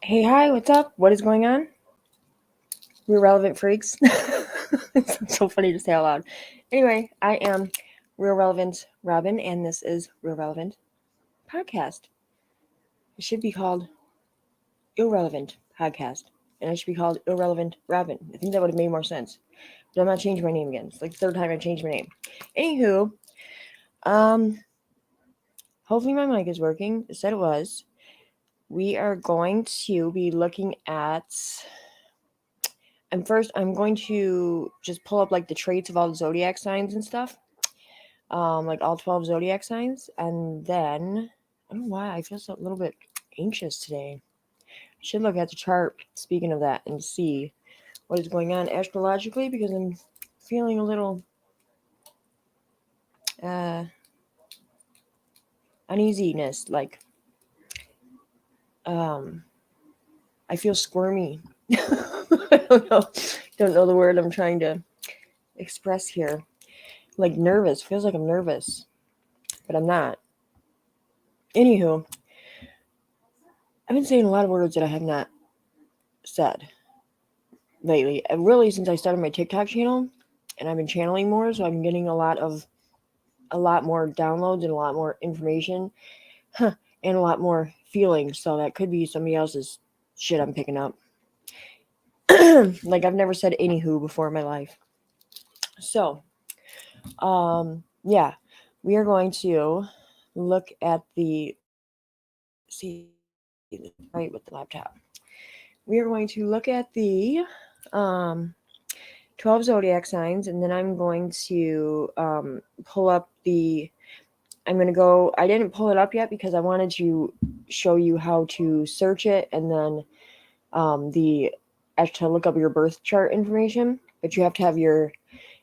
Hey, hi, what's up? What is going on? We're relevant freaks. It's so funny to say out loud. Anyway, I am Real Relevant Robyn, and this is Real Relevant Podcast. It should be called Irrelevant Podcast, and it should be called Irrelevant Robyn. I think that would have made more sense. But I'm not changing my name again. It's like the third time I changed my name. Anywho, hopefully my mic is working. It said it was. We are going to be looking at. And first, I'm going to just pull up like the traits of all the zodiac signs and stuff, like all 12 zodiac signs, and then I don't know why I feel a little bit anxious today. I should look at the chart. Speaking of that, and see what is going on astrologically because I'm feeling a little uneasiness. Like, I feel squirmy. I don't know the word I'm trying to express here. Like nervous. Feels like I'm nervous, but I'm not. Anywho, I've been saying a lot of words that I have not said lately. And really, since I started my TikTok channel, and I've been channeling more, so I'm getting a lot more downloads and a lot more information, and a lot more feelings. So that could be somebody else's shit I'm picking up. Like I've never said anywho before in my life. So, yeah, we are going to look at right with the laptop. We are going to look at the 12 zodiac signs, and then I'm going to pull up I didn't pull it up yet because I wanted to show you how to search it, and then to look up your birth chart information, but you have to have your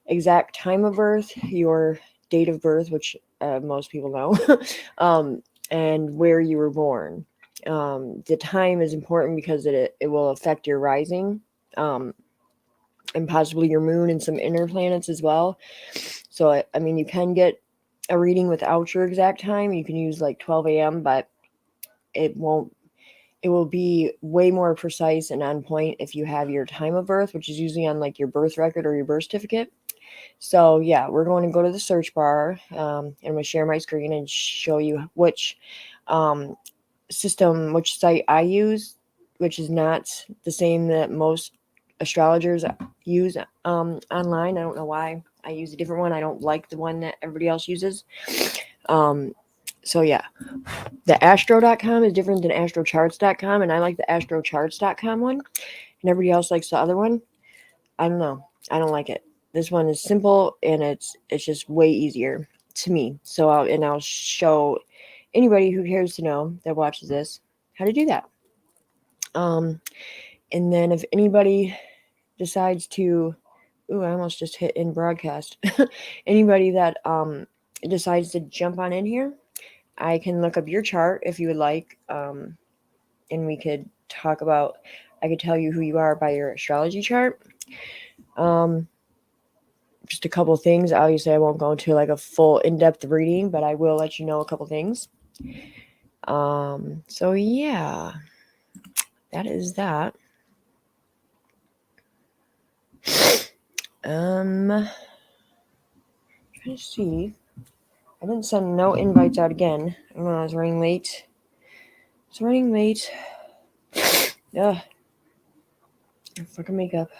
exact time of birth, your date of birth, which most people know, and where you were born. The time is important because it will affect your rising, and possibly your moon and some inner planets as well. So, I mean, you can get a reading without your exact time. You can use like 12 a.m., but it will be way more precise and on point if you have your time of birth, which is usually on like your birth record or your birth certificate. So yeah, we're going to go to the search bar, and I'm going to share my screen and show you which which site I use, which is not the same that most astrologers use online. I don't know why I use a different one. I don't like the one that everybody else uses. So yeah, the astro.com is different than astrocharts.com, and I like the astrocharts.com one, and everybody else likes the other one. I don't know. I don't like it. This one is simple, and it's just way easier to me. So I'll show anybody who cares to know that watches this how to do that. And then if anybody decides to, I almost just hit in broadcast. Anybody that decides to jump on in here, I can look up your chart if you would like, and we could talk about. I could tell you who you are by your astrology chart. Just a couple things. Obviously, I won't go into like a full in-depth reading, but I will let you know a couple things. So yeah, that is that. Trying to see. I didn't send no invites out again. I don't know. I was running late. Ugh. Fucking makeup.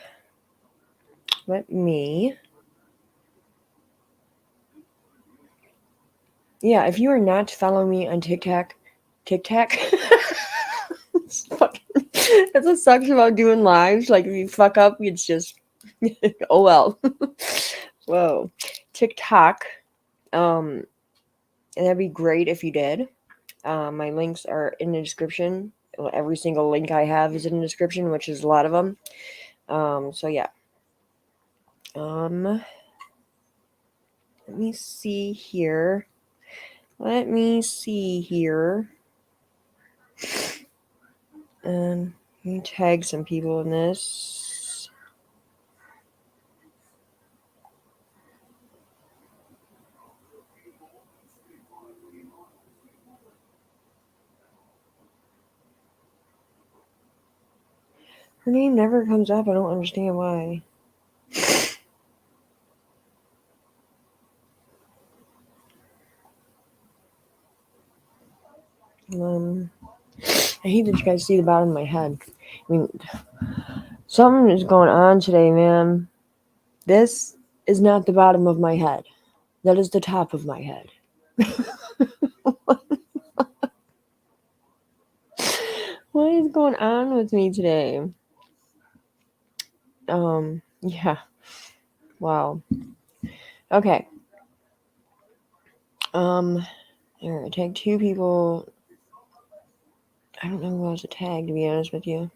Let me. Yeah, if you are not following me on TikTok. That's what sucks about doing lives. Like if you fuck up, it's just oh well. Whoa. TikTok. And that'd be great if you did. My links are in the description. Every single link I have is in the description, which is a lot of them. So yeah. Let me see here. Let me tag some people in this. Her name never comes up. I don't understand why. I hate that you guys see the bottom of my head. I mean, something is going on today, man. This is not the bottom of my head. That is the top of my head. What is going on with me today? Yeah. Wow. Okay. There, I tagged 2 people. I don't know who else to tag, to be honest with you.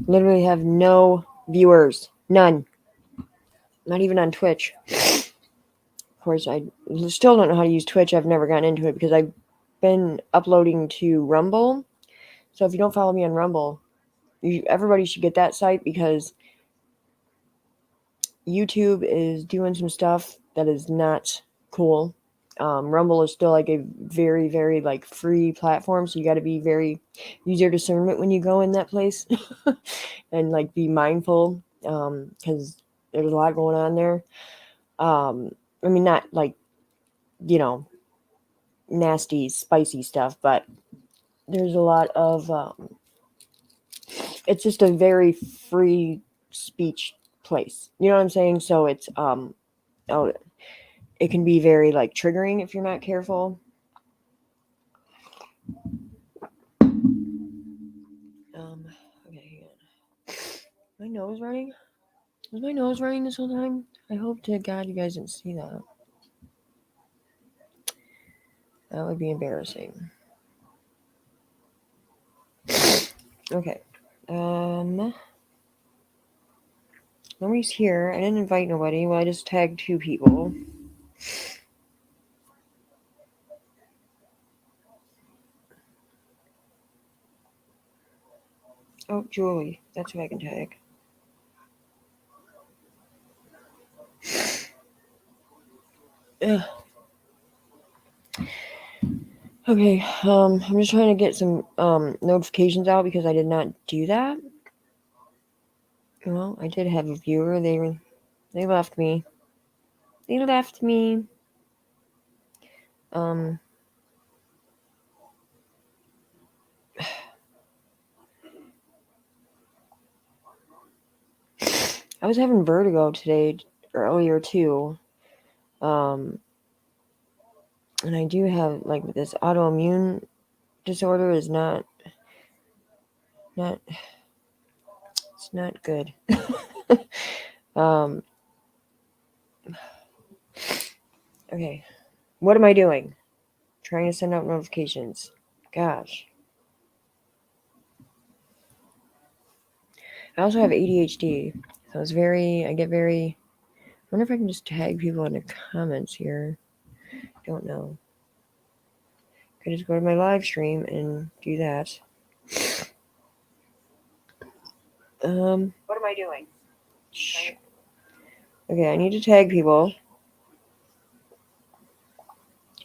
Literally have no viewers. None. Not even on Twitch. Of course, I still don't know how to use Twitch. I've never gotten into it because I've been uploading to Rumble. So if you don't follow me on Rumble, everybody should get that site because YouTube is doing some stuff that is not cool. Rumble is still like a very, very like free platform, so you got to be very use your discernment when you go in that place, and like be mindful because there's a lot going on there. I mean, not like nasty, spicy stuff, but there's a lot of. It's just a very free speech place. You know what I'm saying? So it's it can be very like triggering if you're not careful. Okay, hang on. My nose running? Was my nose running this whole time? I hope to God you guys didn't see that. That would be embarrassing. Okay. Nobody's here. I didn't invite nobody. Well, I just tagged 2 people. Oh, Julie. That's who I can tag. Ugh. Okay, I'm just trying to get some notifications out because I did not do that. Well, I did have a viewer. They left me. They left me. I was having vertigo today earlier too. And I do have like this autoimmune disorder is not it's not good. Okay. What am I doing? Trying to send out notifications. Gosh. I also have ADHD. So I get very I wonder if I can just tag people in the comments here. Don't know. Could just go to my live stream and do that. What am I doing? Shh. Okay, I need to tag people.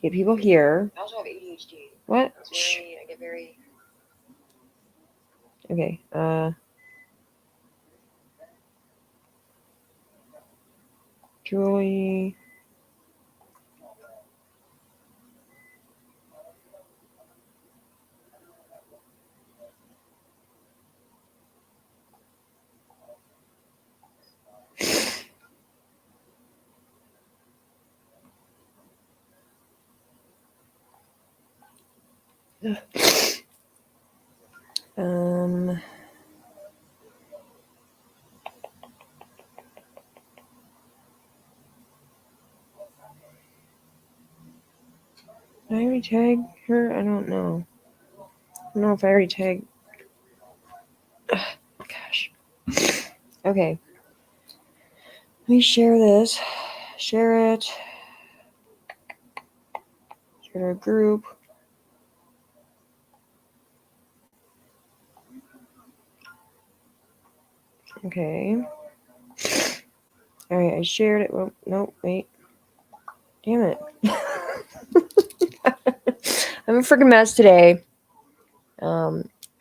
Get people here. I also have ADHD. What? I get very. Okay. Julie. Did I already tag her? I don't know. I don't know if I already tagged. Gosh. Okay. Let me share this. Share it. Share our group. Okay. Alright, I shared it. Well, no, wait. Damn it. I'm a freaking mess today.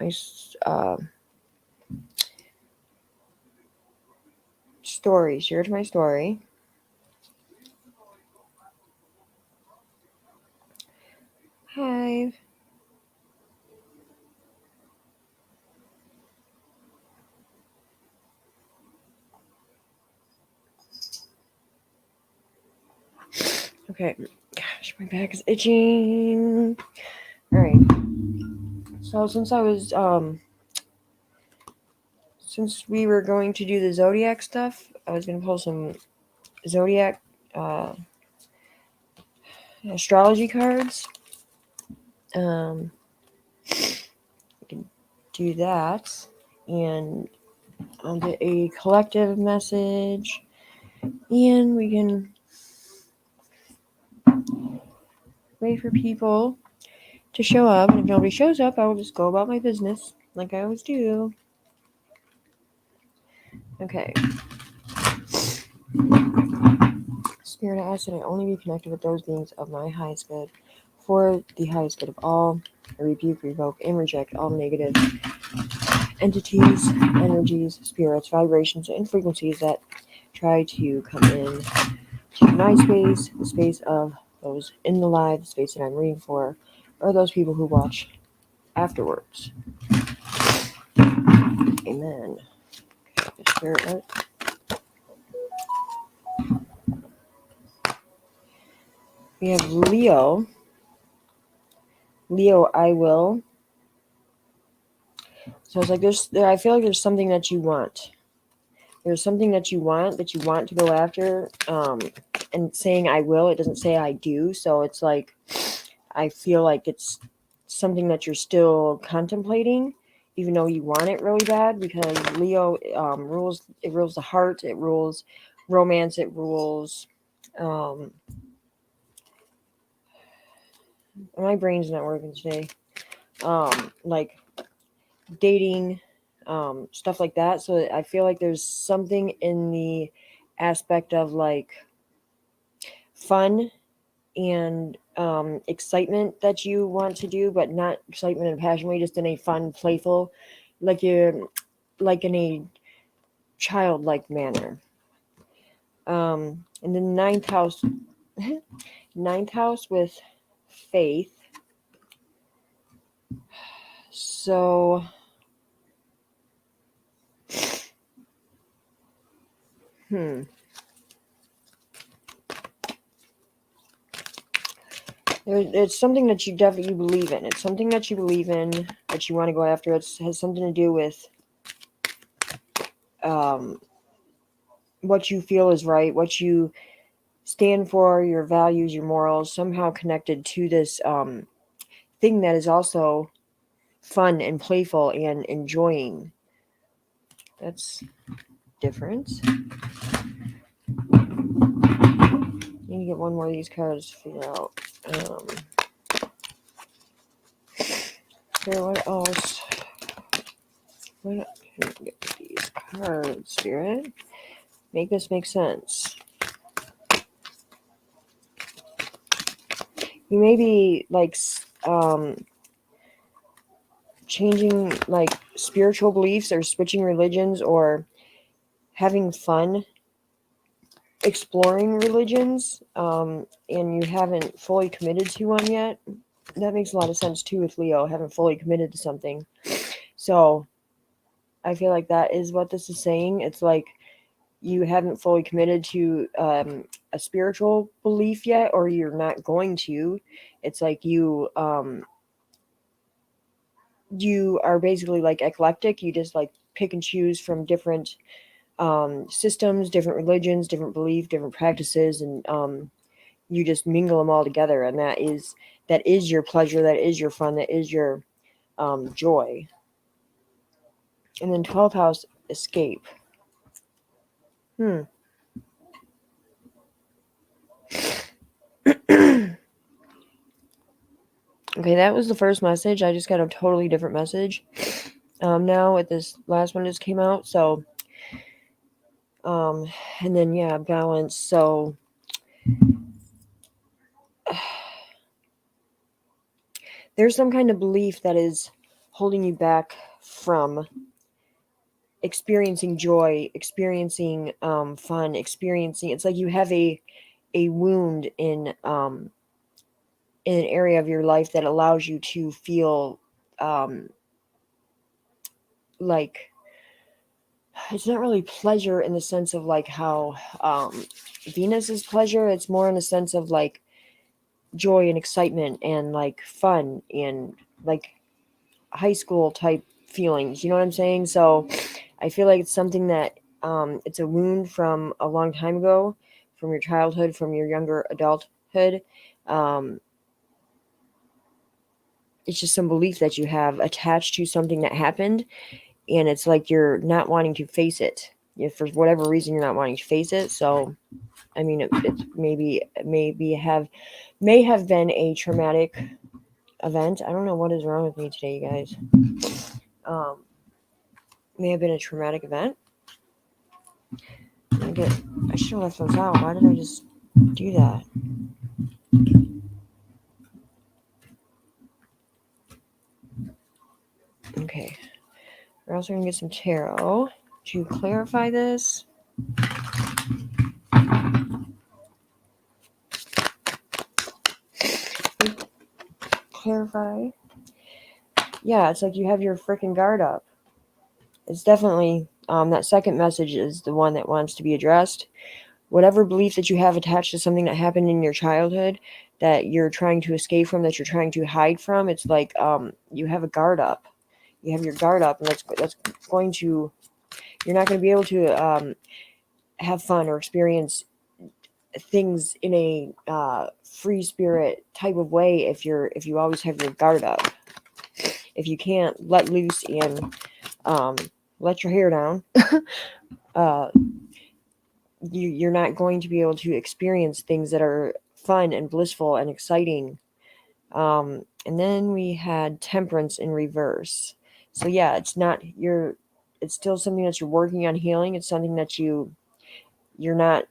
my story. Share to my story. Hi. Okay. Gosh, my back is itching. All right. So since we were going to do the Zodiac stuff, I was gonna pull some Zodiac astrology cards. We can do that, and I'll get a collective message, and we can wait for people to show up. And if nobody shows up, I will just go about my business like I always do. Okay. Spirit, I ask that I only be connected with those beings of my highest good, for the highest good of all. I rebuke, revoke, and reject all negative entities, energies, spirits, vibrations, and frequencies that try to come in to my space, the space of those in the live, the space that I'm reading for, or those people who watch afterwards. Amen. Okay, Spirit, we have Leo. Leo, I will. So it's like I feel like there's something that you want. There's something that you want to go after. And saying I will, it doesn't say I do. So it's like, I feel like it's something that you're still contemplating, even though you want it really bad, because Leo rules the heart, it rules romance, it rules my brain's not working today. Like dating, stuff like that. So I feel like there's something in the aspect of like fun and excitement that you want to do, but not excitement and passion way, just in a fun, playful, like in a childlike manner. And the ninth house, ninth house with faith. So it's something that you definitely believe in. It's something that you believe in, that you want to go after. It has something to do with what you feel is right, what you stand for, your values, your morals, somehow connected to this thing that is also fun and playful and enjoying. That's different. Need to get one more of these cards to figure out. Okay, what else? What can I get these cards, Spirit? Make this make sense. You may be like changing like spiritual beliefs or switching religions or having fun exploring religions, and you haven't fully committed to one yet. That makes a lot of sense too with Leo, haven't fully committed to something. So I feel like that is what this is saying. It's like you haven't fully committed to a spiritual belief yet, or you're not going to. It's like you are basically like eclectic. You just like pick and choose from different systems, different religions, different belief, different practices, and you just mingle them all together. And that is your pleasure, that is your fun, that is your joy. And then 12th house, escape. Okay, that was the first message. I just got a totally different message now with this last one just came out. So and then yeah, balance. So there's some kind of belief that is holding you back from experiencing joy, experiencing fun, experiencing. It's like you have a wound in an area of your life that allows you to feel like it's not really pleasure in the sense of like how Venus is pleasure. It's more in the sense of like joy and excitement and like fun and like high school type feelings. You know what I'm saying? So I feel like it's something that it's a wound from a long time ago, from your childhood, from your younger adulthood. It's just some belief that you have attached to something that happened, and it's like you're not wanting to face it. If for whatever reason you're not wanting to face it. So I mean, it may have been a traumatic event. I don't know what is wrong with me today, you guys. May have been a traumatic event. I should have left those out. Why did I just do that? Okay. We're also going to get some tarot to clarify this. Clarify. Yeah, it's like you have your freaking guard up. It's definitely that second message is the one that wants to be addressed. Whatever belief that you have attached to something that happened in your childhood that you're trying to escape from, that you're trying to hide from, it's like you have a guard up. You have your guard up, and that's going to, you're not going to be able to have fun or experience things in a free spirit type of way if you always have your guard up. If you can't let loose and let your hair down, you're not going to be able to experience things that are fun and blissful and exciting. And then we had Temperance in reverse. So yeah, it's still something that you're working on healing. It's something that you're not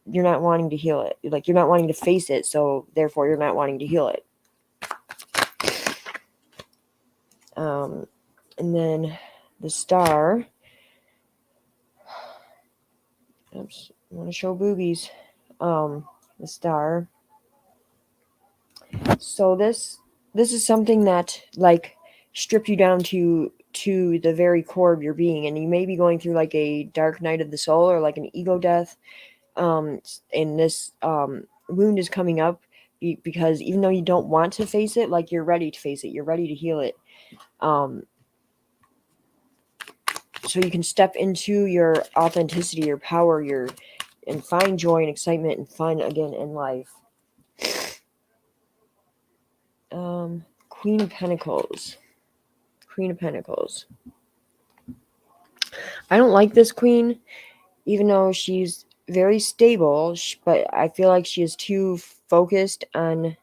wanting to heal it. Like you're not wanting to face it, so therefore you're not wanting to heal it. And then the Star. Oops, I want to show boobies. The Star. So this is something that like stripped you down to the very core of your being, and you may be going through like a dark night of the soul or like an ego death. And this wound is coming up because even though you don't want to face it, like you're ready to face it, you're ready to heal it. So you can step into your authenticity, your power, and find joy and excitement and fun again in life. Queen of Pentacles. Queen of Pentacles. I don't like this queen, even though she's very stable, but I feel like she is too focused on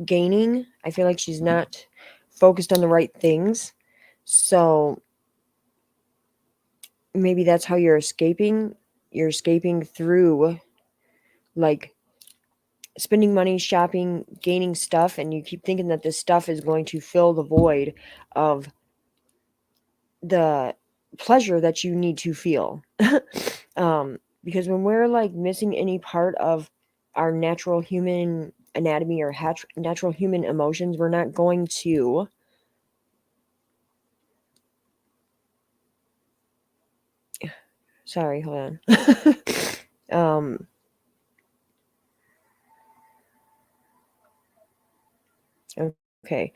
gaining. I feel like she's not focused on the right things. So maybe that's how you're escaping. You're escaping through like spending money, shopping, gaining stuff, and you keep thinking that this stuff is going to fill the void of the pleasure that you need to feel. Because when we're like missing any part of our natural human anatomy or natural human emotions, we're not going to sorry, hold on. Okay.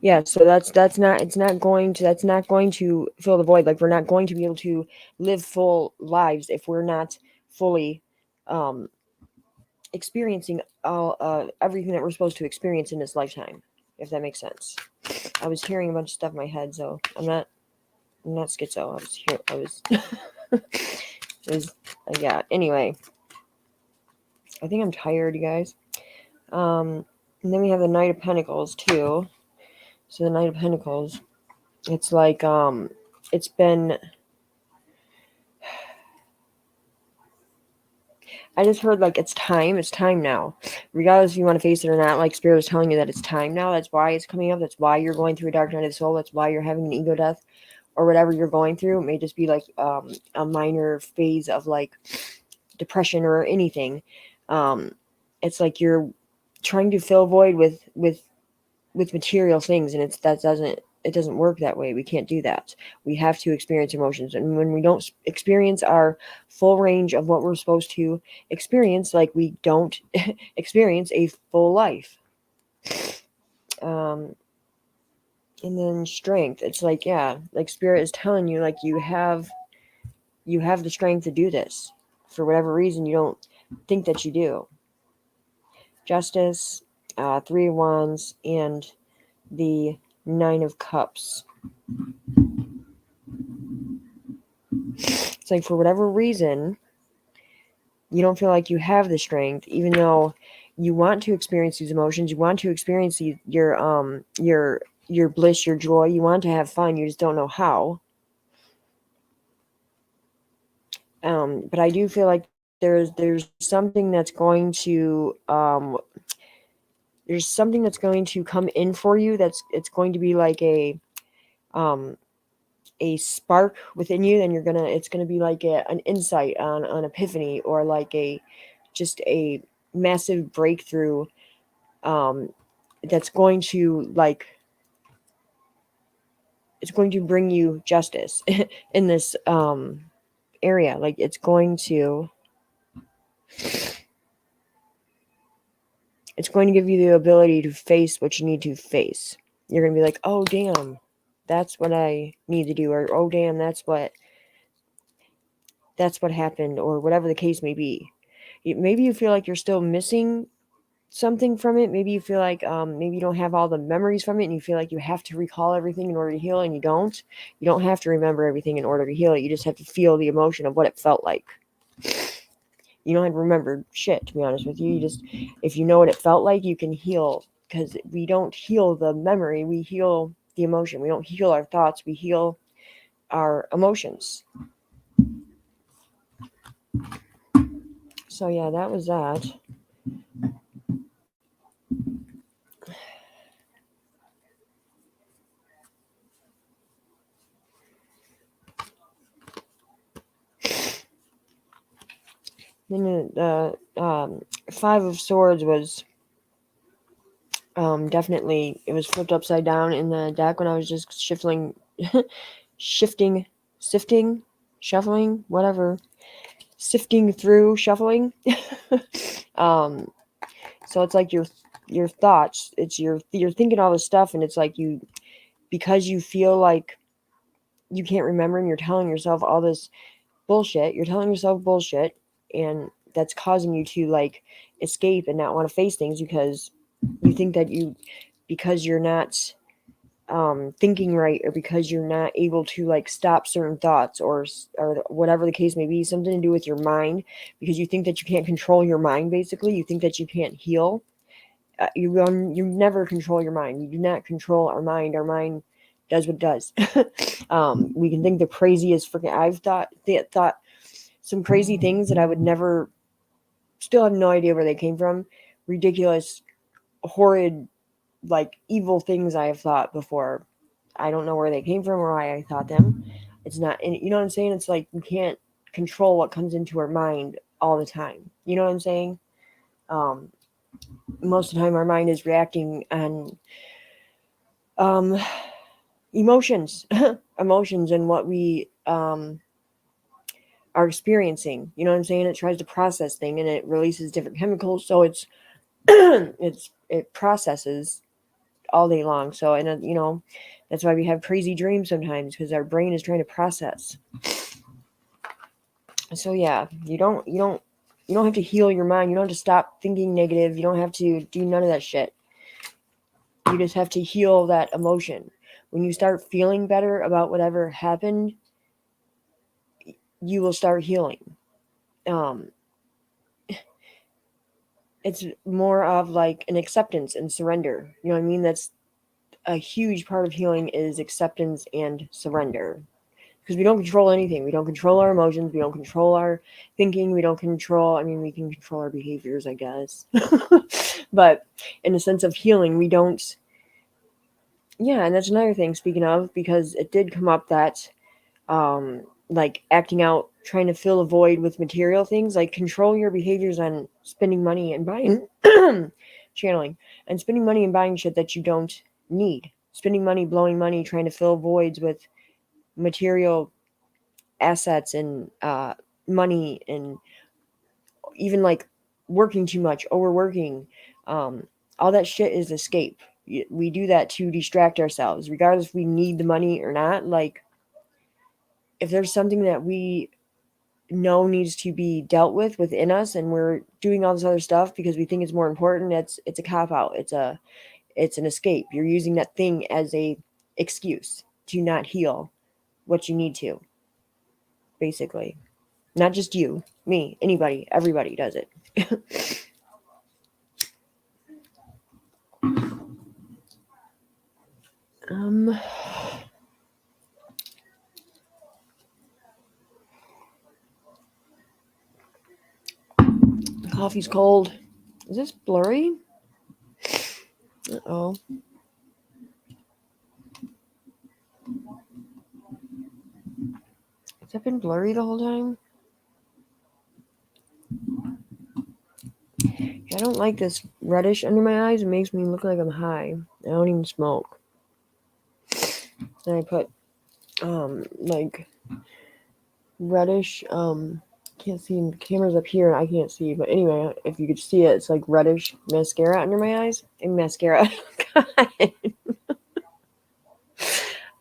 Yeah, so that's not going to fill the void. Like we're not going to be able to live full lives if we're not fully experiencing all everything that we're supposed to experience in this lifetime, if that makes sense. I was hearing a bunch of stuff in my head, so I'm not schizo. Yeah, anyway. I think I'm tired, you guys. And then we have the Knight of Pentacles too. So the Knight of Pentacles, it's like it's been, I just heard like it's time now. Regardless if you want to face it or not, like Spirit is telling you that it's time now. That's why it's coming up. That's why you're going through a dark night of the soul. That's why you're having an ego death or whatever you're going through. It may just be like a minor phase of like depression or anything. It's like you're trying to fill a void with material things, and it doesn't work that way. We can't do that. We have to experience emotions, and when we don't experience our full range of what we're supposed to experience, like we don't experience a full life. And then strength, it's like, yeah, like Spirit is telling you, like you have the strength to do this. For whatever reason, you don't think that you do. Justice, 3 of Wands, and the 9 of Cups. It's like, for whatever reason, you don't feel like you have the strength, even though you want to experience these emotions. You want to experience your bliss, your joy. You want to have fun. You just don't know how. But I do feel like there's something that's going to come in for you. It's going to be like a spark within you. Then it's gonna be like an insight on an epiphany, or like just a massive breakthrough. That's going to it's going to bring you justice in this area. Like it's going to give you the ability to face what you need to face. You're going to be like, oh, damn, that's what I need to do. Or, oh, damn, that's what happened, or whatever the case may be. Maybe you feel like you're still missing something from it. Maybe you feel like maybe you don't have all the memories from it, and you feel like you have to recall everything in order to heal, and you don't. You don't have to remember everything in order to heal it. You just have to feel the emotion of what it felt like. You don't have to remember shit, to be honest with you. You just, if you know what it felt like, you can heal. Because we don't heal the memory, we heal the emotion. We don't heal our thoughts, we heal our emotions. So yeah, that was that. Then the 5 of Swords was definitely, it was flipped upside down in the deck when I was just shuffling, sifting through, shuffling. So it's like your thoughts, it's you're thinking all this stuff, and it's like because you feel like you can't remember, and you're telling yourself all this bullshit. You're telling yourself bullshit, and that's causing you to like escape and not want to face things, because you think that because you're not thinking right, or because you're not able to like stop certain thoughts, or whatever the case may be, something to do with your mind, because you think that you can't control your mind. Basically, you think that you can't heal. You never control your mind. You do not control our mind. Our mind does what it does. We can think the craziest freaking. I've thought some crazy things that I would never. Still have no idea where they came from. Ridiculous, horrid, like evil things I have thought before. I don't know where they came from or why I thought them. It's not, and you know what I'm saying? It's like you can't control what comes into our mind all the time. You know what I'm saying? Most of the time, our mind is reacting on emotions, and what we are experiencing. You know what I'm saying? It tries to process things, and it releases different chemicals, so it's it processes all day long. So, and that's why we have crazy dreams sometimes, because our brain is trying to process. So yeah, you don't have to heal your mind. You don't have to stop thinking negative. You don't have to do none of that shit. You just have to heal that emotion. When you start feeling better about whatever happened, you will start healing. It's more of like an acceptance and surrender. You know what I mean? That's a huge part of healing, is acceptance and surrender. because we don't control anything. We don't control our emotions. We don't control our thinking. We don't control, I mean, we can control our behaviors, I guess. But in a sense of healing, we don't. Yeah, and that's another thing, speaking of, because it did come up that like acting out, trying to fill a void with material things, like control your behaviors on spending money and buying channeling and spending money and buying shit that you don't need. Spending money, blowing money, trying to fill voids with material assets and money, and even like working too much, overworking. All that shit is escape. We do that to distract ourselves, regardless if we need the money or not. Like, if there's something that we know needs to be dealt with within us, and we're doing all this other stuff because we think it's more important, it's a cop out. It's an escape. You're using that thing as a excuse to not heal what you need to, basically. Not just you, me, anybody, everybody does it. um Coffee's cold. Is this blurry? Uh-oh. Has that been blurry the whole time? I don't like this reddish under my eyes. It makes me look like I'm high. I don't even smoke. Then I put like reddish can't see, the camera's up here and I can't see, but anyway, if you could see it, it's like reddish mascara under my eyes. And mascara.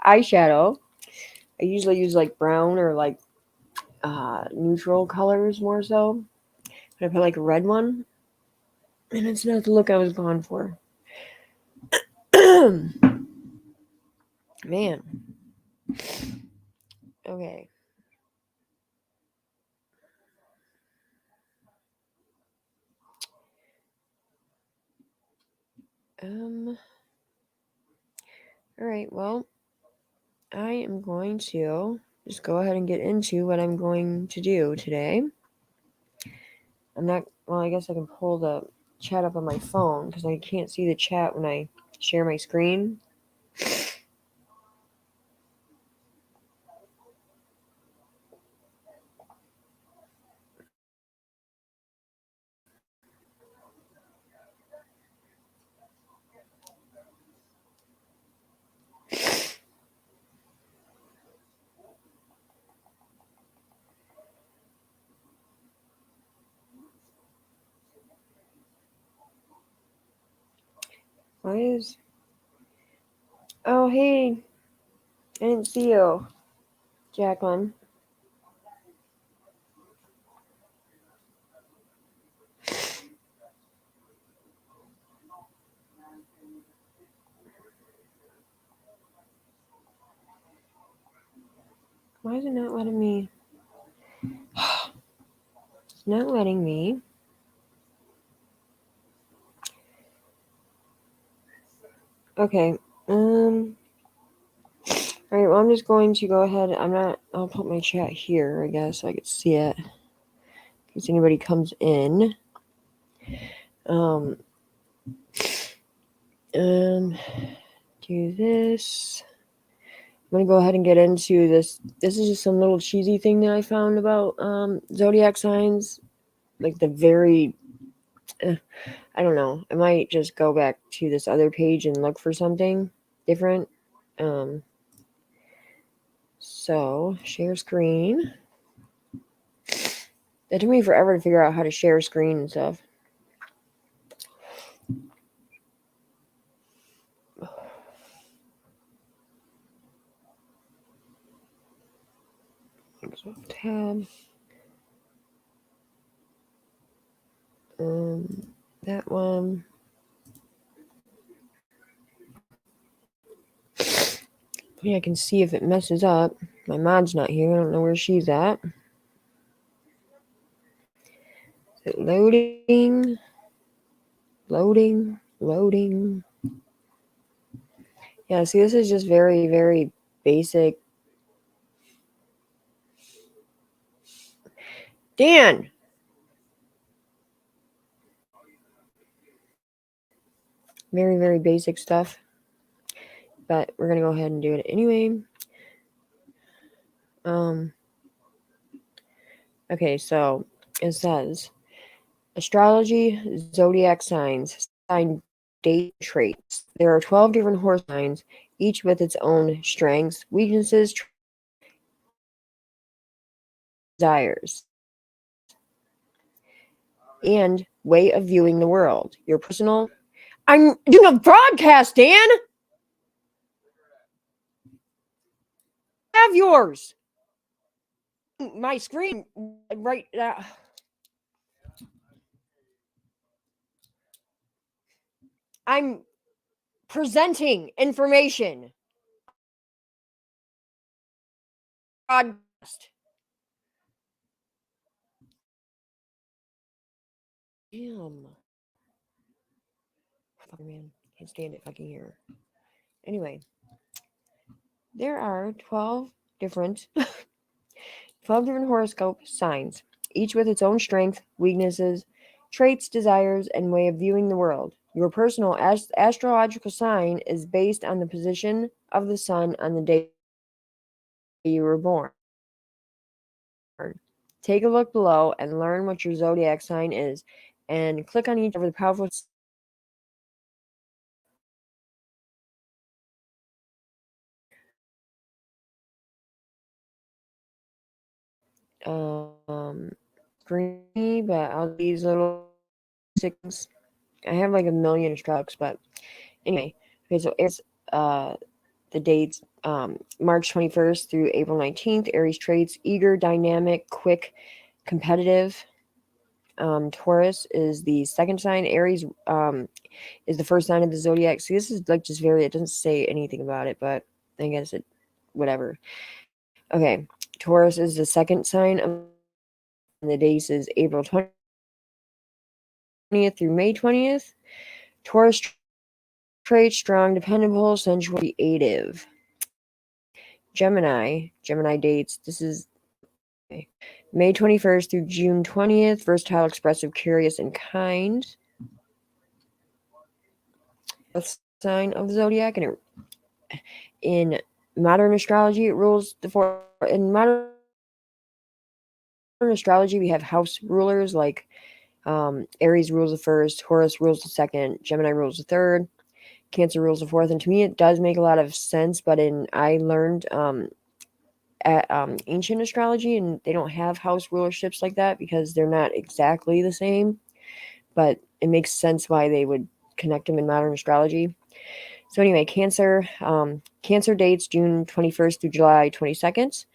Eyeshadow. I usually use like brown or like neutral colors more so. But I put like a red one, and it's not the look I was going for. Man. Okay. All right, well, I am going to just go ahead and get into what I'm going to do today. I guess I can pull the chat up on my phone because I can't see the chat when I share my screen. Why is... Oh, hey. I didn't see you, Jacqueline. Why is it not letting me? It's not letting me. Okay. All right, well, I'm just going to go ahead. I'll put my chat here, I guess, so I can see it. In case anybody comes in. Do this. I'm going to go ahead and get into this. This is just some little cheesy thing that I found about zodiac signs. Like the very... I don't know. I might just go back to this other page and look for something different. So, share screen. It took me forever to figure out how to share screen and stuff. Tab. That one. Yeah, I can see if it messes up. My mod's not here. I don't know where she's at. Is it loading? Loading. Yeah, see, this is just very, very basic Dan. Very, very basic stuff. But we're going to go ahead and do it anyway. Okay, so it says astrology, zodiac signs, sign date traits. There are 12 different horse signs, each with its own strengths, weaknesses, desires, and way of viewing the world. Your personal. I'm doing a broadcast, Dan. Have yours. My screen right now. I'm presenting information. Broadcast. Damn. Fucking man. Can't stand it fucking here. Anyway, there are different 12 different horoscope signs, each with its own strengths, weaknesses, traits, desires, and way of viewing the world. Your personal astrological sign is based on the position of the sun on the day you were born. Take a look below and learn what your zodiac sign is, and click on each of the powerful screen, but I'll these little six. I have like a million strokes, but anyway. Okay, so it's the dates March 21st through April 19th. Aries traits: eager, dynamic, quick, competitive. Taurus is the second sign. Aries is the first sign of the zodiac. See, this is like just very, it doesn't say anything about it, but I guess it, whatever. Okay, Taurus is the second sign of the days is April 20th through May 20th. Taurus traits: strong, dependable, sensual, creative. Gemini dates. This is May 21st through June 20th. Versatile, expressive, curious, and kind. Sign of the zodiac, and in modern astrology, it rules the four. In modern astrology, we have house rulers like Aries rules the first, Taurus rules the second, Gemini rules the third, Cancer rules the fourth. And to me, it does make a lot of sense. But I learned at ancient astrology, and they don't have house rulerships like that because they're not exactly the same. But it makes sense why they would connect them in modern astrology. So anyway, Cancer dates June 21st through July 22nd.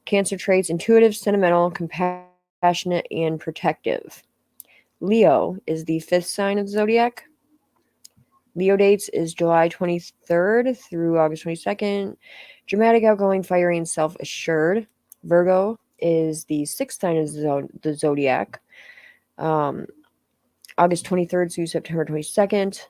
Cancer traits: intuitive, sentimental, compassionate, and protective. Leo is the fifth sign of the zodiac. Leo dates is July 23rd through August 22nd. Dramatic, outgoing, fiery, and self-assured. Virgo is the sixth sign of the zodiac. August 23rd through September 22nd.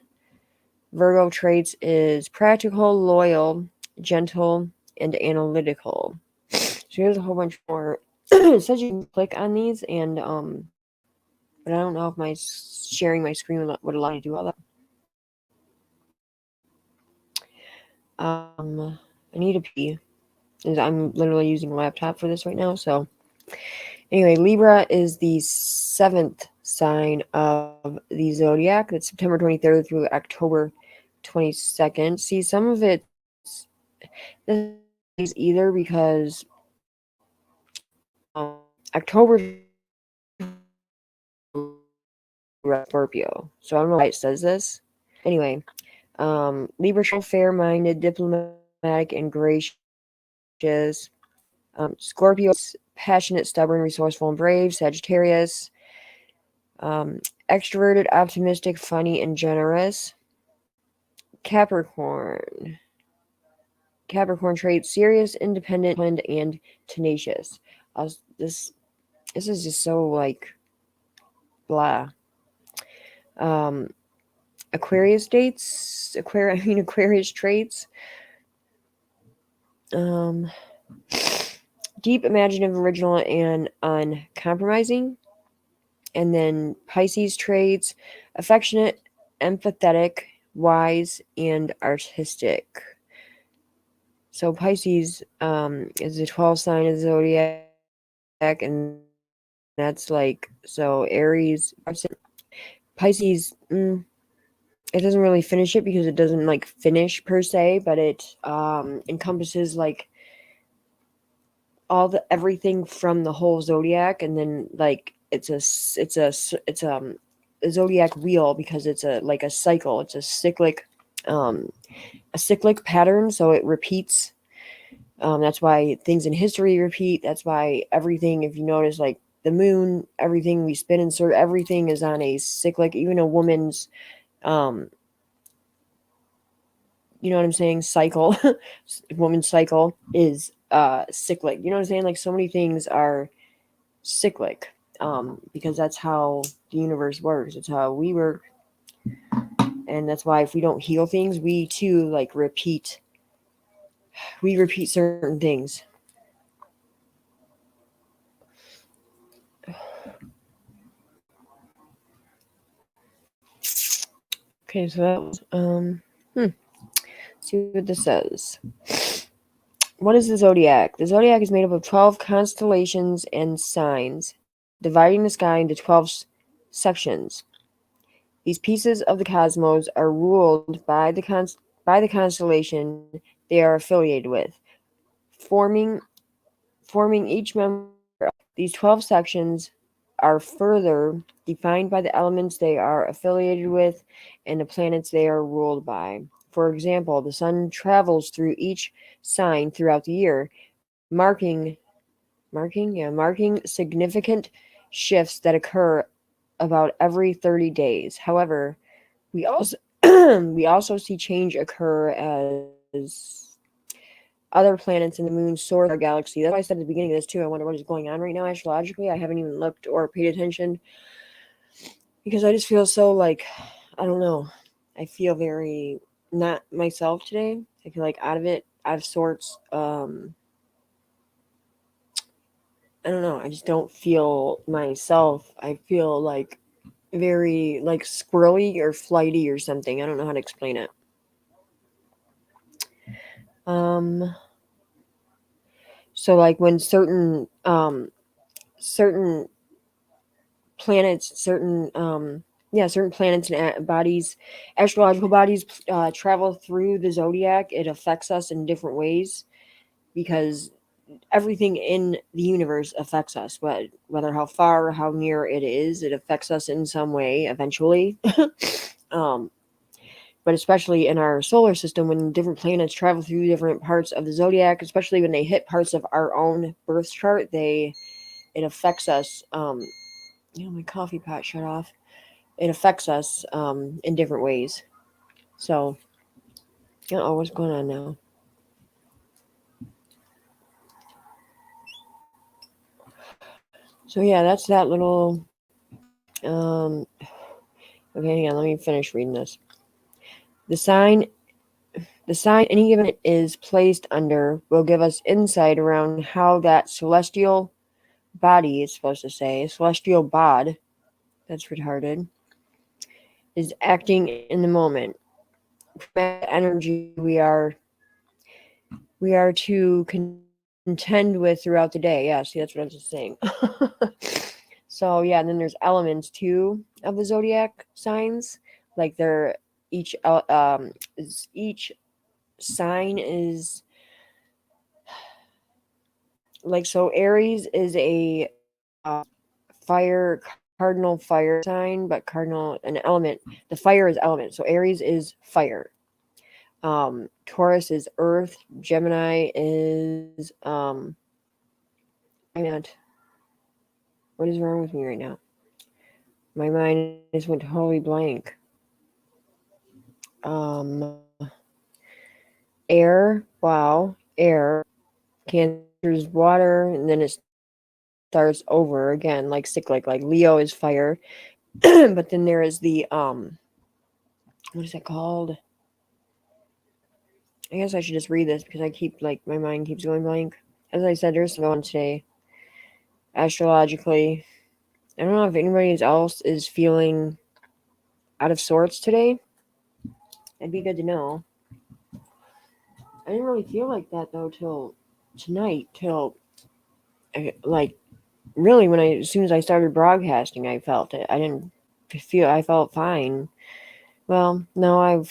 Virgo traits is practical, loyal, gentle, and analytical. So here's a whole bunch more. It says you can click on these, and but I don't know if my sharing my screen would allow you to do all that. I need a pee. I'm literally using a laptop for this right now. So anyway, Libra is the seventh sign of the zodiac. That's September 23rd through October 22nd. See, some of it is either because October Scorpio. So I don't know why it says this. Anyway, Libra, fair-minded, diplomatic, and gracious. Scorpio, passionate, stubborn, resourceful, and brave. Sagittarius, extroverted, optimistic, funny, and generous. Capricorn traits: serious, independent, and tenacious. This is just so like blah. Aquarius traits. deep, imaginative, original, and uncompromising. And then Pisces traits: affectionate, empathetic, wise, and artistic. So Pisces is the 12th sign of the zodiac, and that's like, so Aries, Pisces, it doesn't really finish it because it doesn't like finish per se, but it encompasses like all the everything from the whole zodiac, and then like a zodiac wheel because it's a like a cycle. It's um, a cyclic pattern, so it repeats. That's why things in history repeat. That's why everything, if you notice, like the moon, everything we spin and sort, everything is on a cyclic. Even a woman's, um, you know what I'm saying, cycle, woman's cycle is cyclic. You know what I'm saying? Like so many things are cyclic, because that's how the universe works. It's how we work, and that's why if we don't heal things, we too like repeat. We repeat certain things. Okay, so that was see what this says. What is the zodiac? The zodiac is made up of 12 constellations and signs, dividing the sky into 12 sections. These pieces of the cosmos are ruled by the constellation they are affiliated with, forming each member. These 12 sections are further defined by the elements they are affiliated with and the planets they are ruled by. For example, the sun travels through each sign throughout the year, marking significant shifts that occur about every 30 days. However, we also we also see change occur as other planets in the moon soar through our galaxy. That's why I said at the beginning of this too. I wonder what is going on right now astrologically. I haven't even looked or paid attention because I just feel so like, I don't know. I feel very not myself today. I feel like out of it, out of sorts. I don't know. I just don't feel myself. I feel like very like squirrely or flighty or something. I don't know how to explain it. Um, so like when certain planets, certain planets and bodies, astrological bodies, travel through the zodiac, it affects us in different ways because everything in the universe affects us. But whether how far or how near it is, it affects us in some way eventually. um, but especially in our solar system, when different planets travel through different parts of the zodiac, especially when they hit parts of our own birth chart, it affects us. My coffee pot shut off. It affects us in different ways. So, what's going on now? So yeah, that's that little. Okay, hang on. Let me finish reading this. The sign, the sign any given is placed under will give us insight around how that celestial body is supposed to say celestial bod. That's retarded. Is acting in the moment. Energy we are to contend with throughout the day. Yeah, see, that's what I was just saying. So yeah, and then there's elements too of the zodiac signs, like they're each sign is like, so Aries is a fire cardinal fire sign, but cardinal an element. The fire is element, so Aries is fire. Taurus is earth. Gemini is not. What is wrong with me right now? My mind just went totally blank. Um, Air. Wow. Air. Cancer's water, and then it starts over again, like cyclic. Like Leo is fire, but then there is the what is it called? I guess I should just read this because I keep like my mind keeps going blank. as I said, there's some going today, astrologically. I don't know if anybody else is feeling out of sorts today. It'd be good to know. I didn't really feel like that though till tonight, till like really when as soon as I started broadcasting, I felt it. I felt fine. Well, no, I had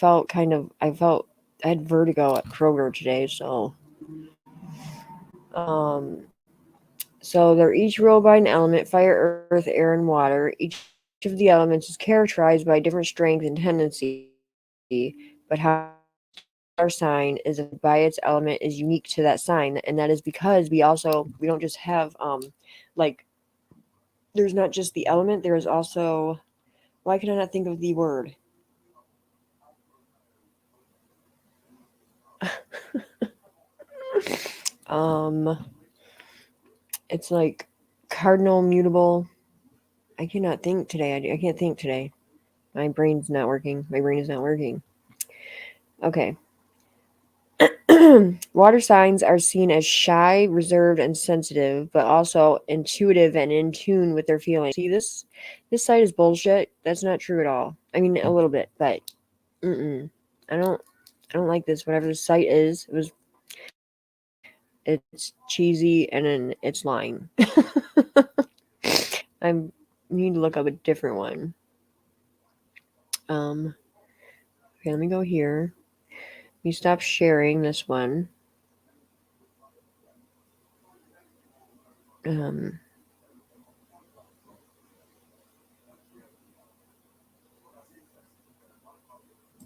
vertigo at Kroger today, um, so they're each ruled by an element: fire, earth, air, and water. Each of the elements is characterized by different strength and tendency, but how each star sign is affected by its element is unique to that sign, and that is because we don't just have like there's not just the element, there is also why can I not think of the word? um it's like cardinal mutable. I cannot think today. I can't think today. My brain's not working. My brain is not working. Okay. Water signs are seen as shy, reserved, and sensitive, but also intuitive and in tune with their feelings. See, this site is bullshit. That's not true at all. I mean, a little bit, but mm-mm. I don't I don't like this. Whatever the site is, it's cheesy and then it's lying. I need to look up a different one. Um, okay, let me go here. Let me stop sharing this one. Um,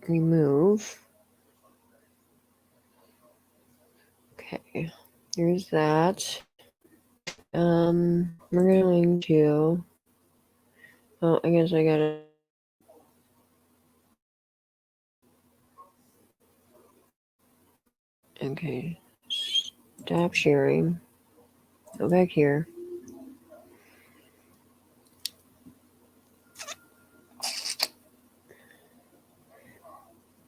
remove. Okay, here's that. We're going to. Oh, I guess I gotta. Okay, stop sharing. Go back here.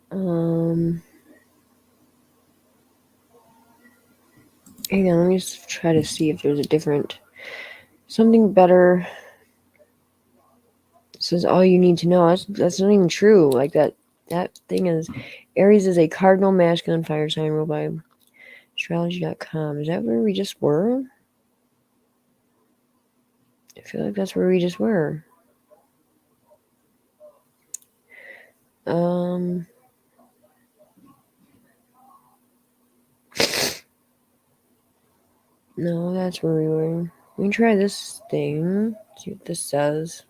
Um, hang on. Let me just try to see if there's a different, something better. It says all you need to know. That's not even true. Like that thing is, Aries is a cardinal masculine fire sign ruled by Astrology.com. Is that where we just were? I feel like that's where we just were. Um, no, that's where we were. We can try this thing. See what this says.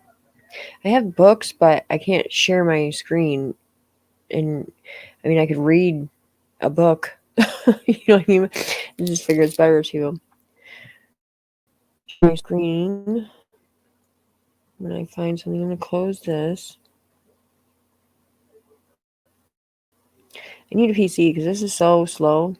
I have books, but I can't share my screen. And I mean, I could read a book. You know what I mean? I just figure it's better to share my screen. When I find something, I'm gonna close this. I need a PC because this is so slow.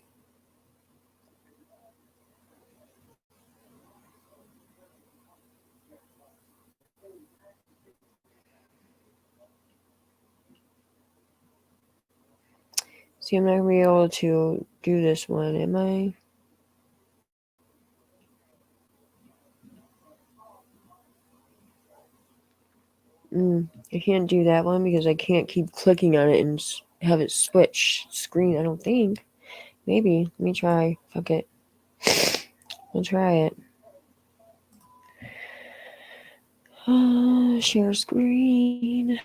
See, I'm not gonna be able to do this one, am I? I can't do that one because I can't keep clicking on it and have it switch screen. I don't think. Maybe. Let me try. Fuck it. We'll try it. Share screen.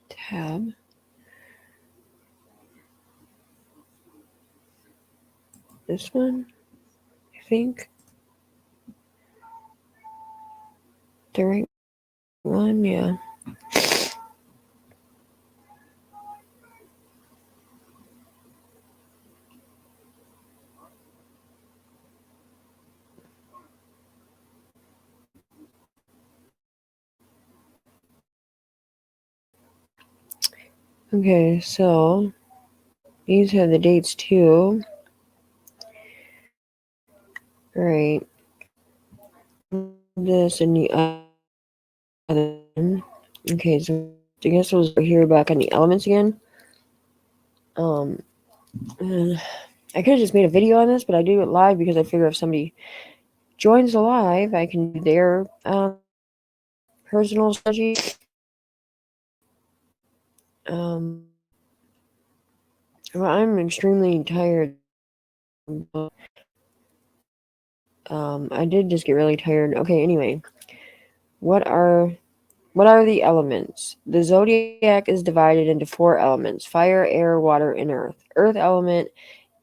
Tab. This one, I think. The right one, yeah. Okay, so these have the dates too. All right. This and the other. Okay, so I guess we'll hear back on the elements again. I could have just made a video on this, but I do it live because I figure if somebody joins the live, I can do their personal strategy. Well, I'm extremely tired. I did just get really tired. Okay, anyway, what are the elements? The zodiac is divided into 4 elements: fire, air, water, and earth. Earth element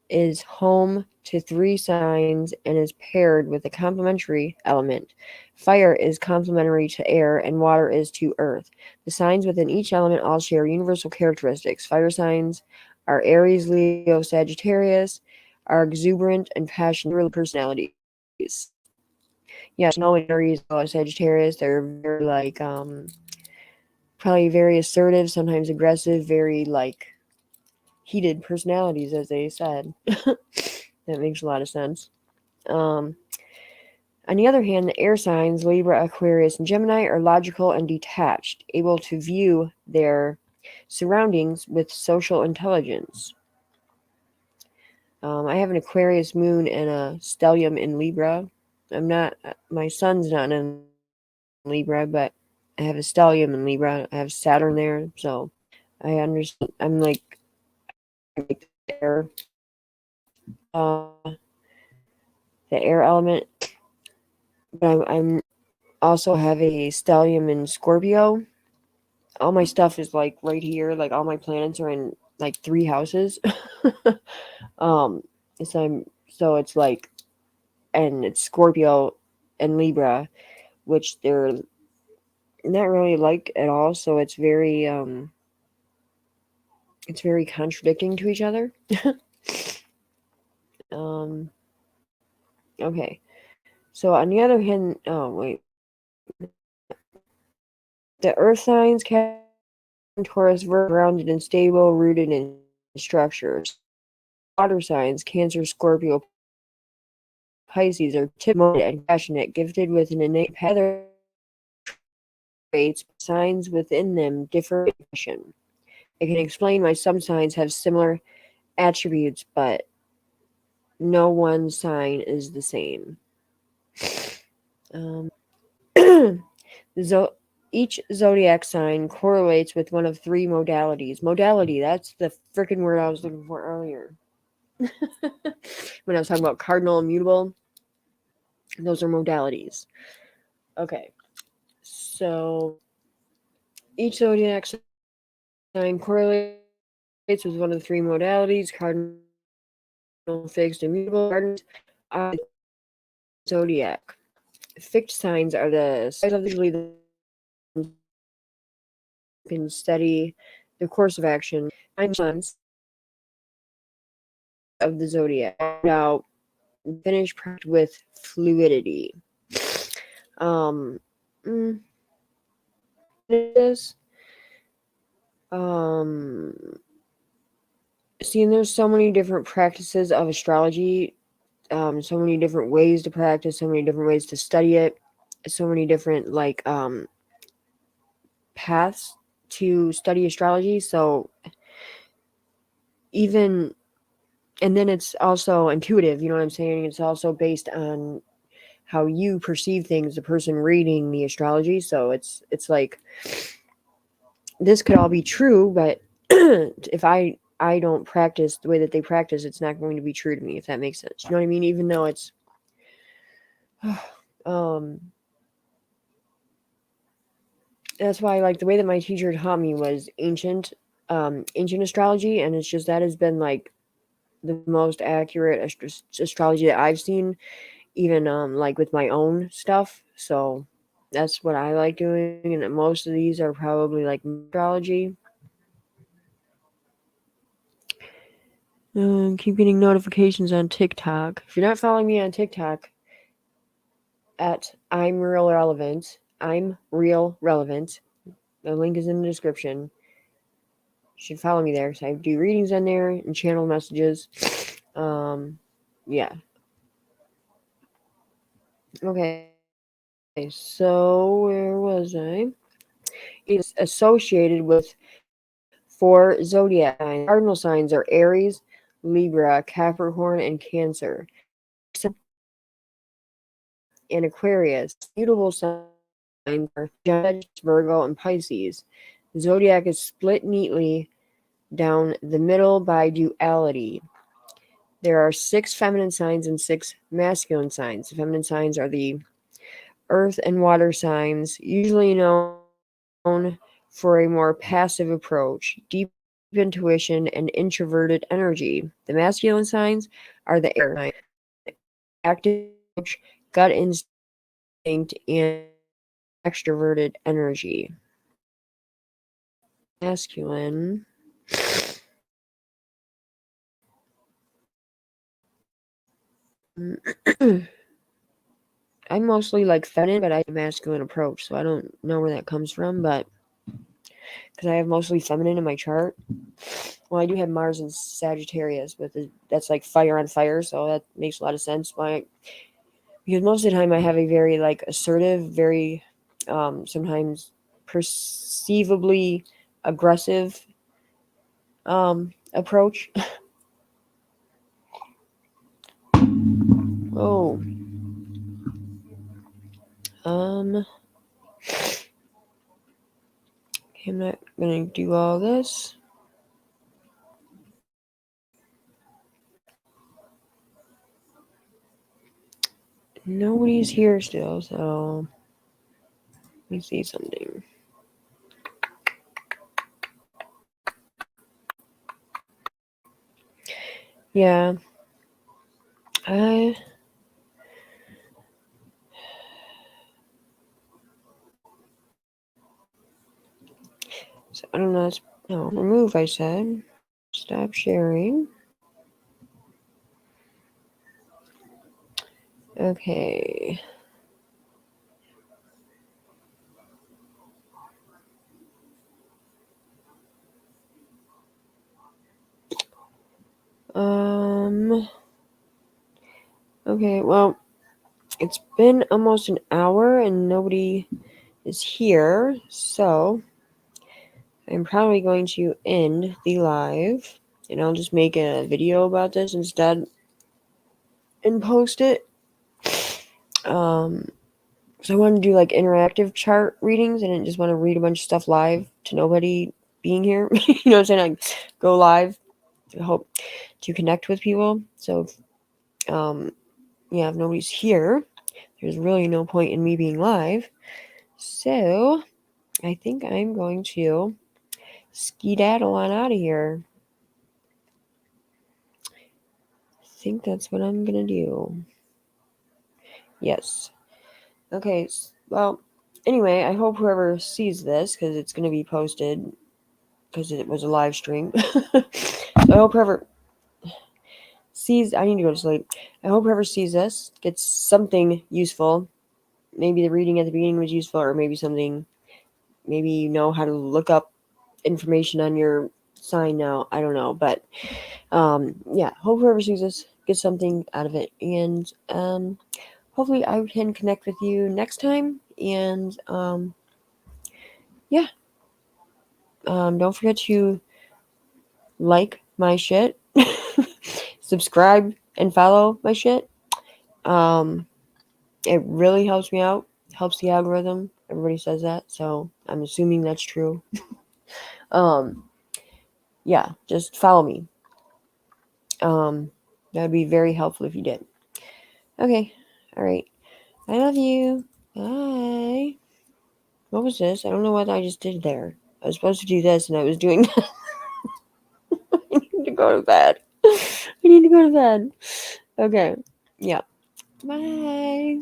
is home to 3 signs and is paired with a complementary element. Fire is complementary to air and water is to earth. The signs within each element all share universal characteristics. Fire signs are Aries, Leo, Sagittarius, are exuberant and passionate personalities. Yes, no Aries or Sagittarius, they're very probably very assertive, sometimes aggressive, very heated personalities, as they said. That makes a lot of sense. On the other hand, the air signs, Libra, Aquarius, and Gemini, are logical and detached, able to view their surroundings with social intelligence. I have an Aquarius moon and a stellium in Libra. My sun's not in Libra, but I have a stellium in Libra. I have Saturn there, so I understand. I'm like air, uh, the air element, but I'm also have a stellium in Scorpio. All my stuff is right here. Like all my planets are in 3 houses. um, so it's and it's Scorpio and Libra, which they're not really at all. So it's very contradicting to each other. Okay. So on the other hand, oh wait, the Earth signs, Capricorn, Taurus, Virgo, grounded and stable, rooted in structures. Water signs, Cancer, Scorpio, Pisces, are typical and passionate, gifted with an innate traits. Signs within them differ in fashion. It can explain why some signs have similar attributes, but no one sign is the same. Each zodiac sign correlates with one of 3 modalities. Modality, that's the freaking word I was looking for earlier. When I was talking about cardinal, immutable, those are modalities. Okay. So each zodiac sign correlates with one of the 3 modalities: cardinal, fixed, immutable. Cardinals are zodiac. Fixed signs are the signs of usually the can study the course of action. 9 months of the zodiac. Now, finish with fluidity. This. See, and there's so many different practices of astrology. So many different ways to practice, so many different ways to study it, so many different paths to study astrology. So and then it's also intuitive, you know what I'm saying? It's also based on how you perceive things, the person reading the astrology. So it's like this could all be true, but if I don't practice the way that they practice, it's not going to be true to me, if that makes sense. You know what I mean? Even though it's that's why the way that my teacher taught me was ancient astrology, and it's just that has been the most accurate astrology that I've seen, even with my own stuff. So that's what I like doing, and most of these are probably astrology. Keep getting notifications on TikTok. If you're not following me on TikTok, at I'm Real Relevant. The link is in the description. You should follow me there because I do readings on there and channel messages. Yeah. Okay, so where was I? Is associated with 4 zodiac signs. Cardinal signs are Aries, Libra, Capricorn, and Cancer. And Aquarius. Mutable signs are Gemini, Virgo, and Pisces. The zodiac is split neatly down the middle by duality. There are 6 feminine signs and 6 masculine signs. The feminine signs are the earth and water signs, usually known for a more passive approach, deep intuition, and introverted energy. The masculine signs are the air signs, active approach, gut instinct, and extroverted energy. Masculine. I'm mostly like feminine, but I have a masculine approach, so I don't know where that comes from, but because I have mostly feminine in my chart. Well, I do have Mars in Sagittarius, but that's like fire on fire, so that makes a lot of sense. Because most of the time I have a very like assertive, very sometimes perceivably aggressive approach. Oh, okay, I'm not gonna do all this. Nobody's here still, so let me see something. Yeah, I so I don't know. No, remove. I said stop sharing. Okay. Okay, well, it's been almost an hour and nobody is here, so I'm probably going to end the live and I'll just make a video about this instead and post it. So I want to do like interactive chart readings. I didn't just want to read a bunch of stuff live to nobody being here. You know what I'm saying? I go live to hope to connect with people. So, if nobody's here, there's really no point in me being live. So, I think I'm going to skedaddle on out of here. I think that's what I'm going to do. Yes. Okay, well, anyway, I hope whoever sees this, because it's going to be posted, because it was a live stream. So I hope whoever sees, I need to go to sleep. I hope whoever sees this gets something useful. Maybe the reading at the beginning was useful, or maybe something, maybe you know how to look up information on your sign now. I don't know, but hope whoever sees this gets something out of it. And hopefully I can connect with you next time. And don't forget to like my shit, subscribe and follow my shit. It really helps me out, helps the algorithm. Everybody says that, so I'm assuming that's true. Just follow me. That would be very helpful if you did. Okay, all right. I love you. Bye. What was this? I don't know what I just did there. I was supposed to do this, and I was doing that. I need to go to bed. I need to go to bed. Okay. Yeah. Bye.